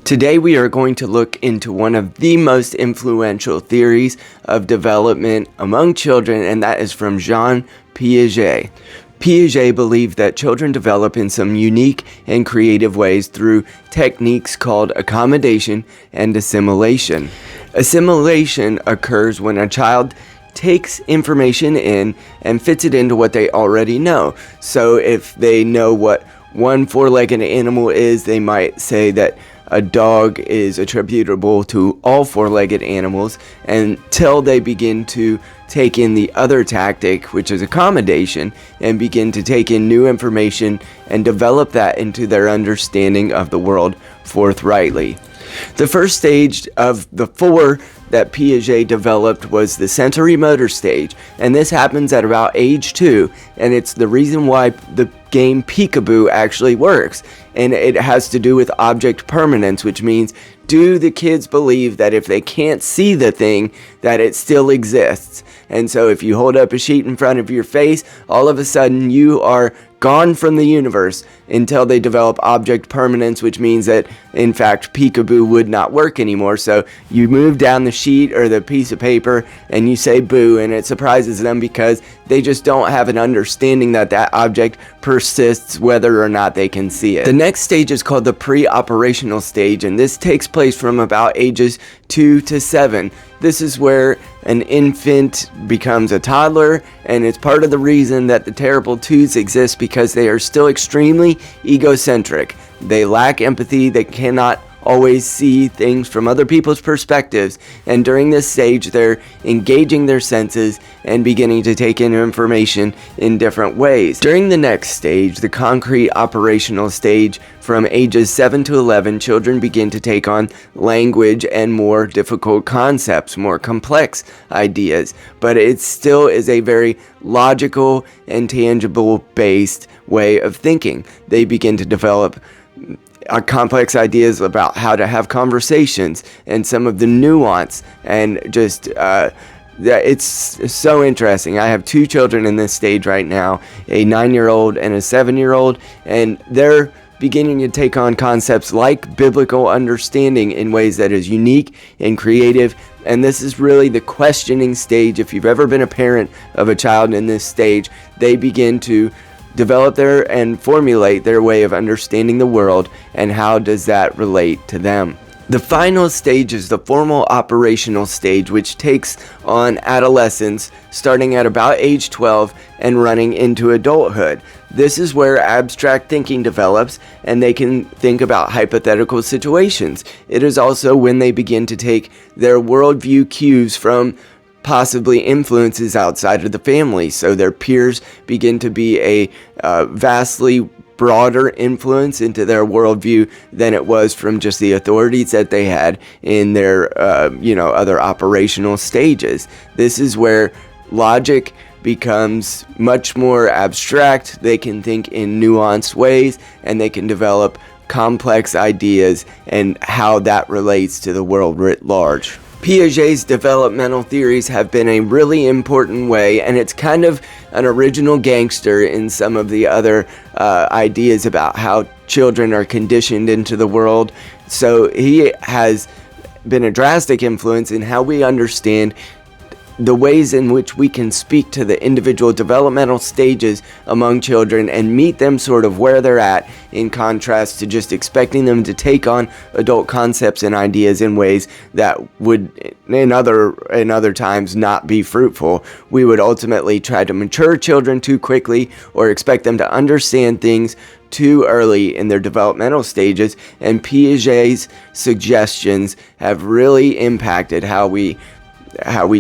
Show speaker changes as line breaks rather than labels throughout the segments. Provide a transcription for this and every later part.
Today we are going to look into one of the most influential theories of development among children, and that is from Jean Piaget. Piaget believed that children develop in some unique and creative ways through techniques called accommodation and assimilation. Assimilation occurs when a child takes information in and fits it into what they already know. So if they know what one four-legged animal is, they might say that a dog is attributable to all four-legged animals until they begin to take in the other tactic, which is accommodation, and begin to take in new information and develop that into their understanding of the world forthrightly. The first stage of the four that Piaget developed was the sensory motor stage, and this happens at about age 2, and it's the reason why the game Peekaboo actually works, and it has to do with object permanence, which means, do the kids believe that if they can't see the thing, that it still exists? And so if you hold up a sheet in front of your face, all of a sudden you are gone from the universe until they develop object permanence, which means that, in fact, Peekaboo would not work anymore. So you move down the sheet or the piece of paper and you say boo, and it surprises them because they just don't have an understanding that that object persists whether or not they can see it. The next stage is called the pre-operational stage, and this takes place from about ages 2 to 7. This is where an infant becomes a toddler, and it's part of the reason that the terrible twos exist, because they are still extremely egocentric. They lack empathy, they cannot always see things from other people's perspectives, and during this stage they're engaging their senses and beginning to take in information in different ways. During the next stage, the concrete operational stage, from ages 7 to 11, children begin to take on language and more difficult concepts, more complex ideas, but it still is a very logical and tangible based way of thinking. They begin to develop complex ideas about how to have conversations and some of the nuance, and just it's so interesting. I have 2 children in this stage right now, a 9-year-old and a 7-year-old, and they're beginning to take on concepts like biblical understanding in ways that is unique and creative. And this is really the questioning stage. If you've ever been a parent of a child in this stage, they begin to develop and formulate their way of understanding the world, and how does that relate to them. The final stage is the formal operational stage, which takes on adolescence starting at about age 12 and running into adulthood. This is where abstract thinking develops, and they can think about hypothetical situations. It is also when they begin to take their worldview cues from possibly influences outside of the family, so their peers begin to be a vastly broader influence into their worldview than it was from just the authorities that they had in their other operational stages. This is where logic becomes much more abstract. They can think in nuanced ways, and they can develop complex ideas and how that relates to the world writ large. Piaget's developmental theories have been a really important way, and it's kind of an original gangster in some of the other ideas about how children are conditioned into the world. So he has been a drastic influence in how we understand the ways in which we can speak to the individual developmental stages among children and meet them sort of where they're at, in contrast to just expecting them to take on adult concepts and ideas in ways that would in other times not be fruitful. We would ultimately try to mature children too quickly, or expect them to understand things too early in their developmental stages, and Piaget's suggestions have really impacted how we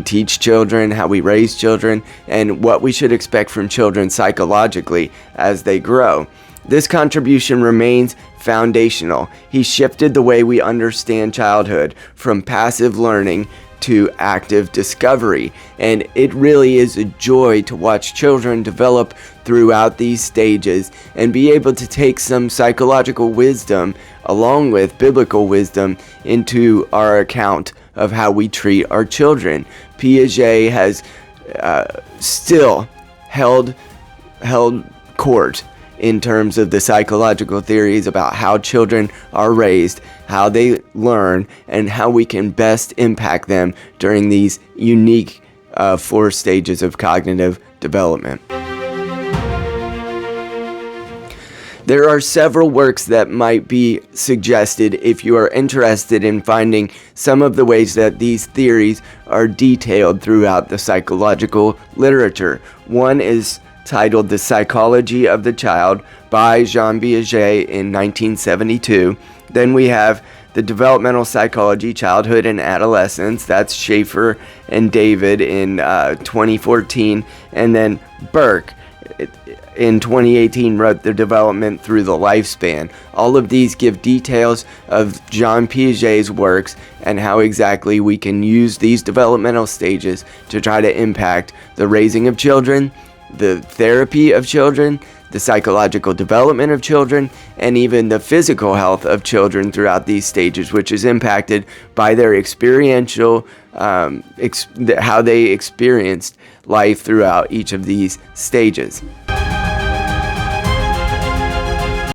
teach children, how we raise children, and what we should expect from children psychologically as they grow. This contribution remains foundational. He shifted the way we understand childhood from passive learning to active discovery, and it really is a joy to watch children develop throughout these stages and be able to take some psychological wisdom along with biblical wisdom into our account of how we treat our children. Piaget has still held court in terms of the psychological theories about how children are raised, how they learn, and how we can best impact them during these unique 4 stages of cognitive development. There are several works that might be suggested if you are interested in finding some of the ways that these theories are detailed throughout the psychological literature. One is titled The Psychology of the Child by Jean Piaget in 1972. Then we have The Developmental Psychology, Childhood and Adolescence. That's Schaefer and David in 2014. And then Burke in 2018 wrote The Development Through the Lifespan. All of these give details of Jean Piaget's works and how exactly we can use these developmental stages to try to impact the raising of children, the therapy of children, the psychological development of children, and even the physical health of children throughout these stages, which is impacted by their experiential, how they experienced life throughout each of these stages.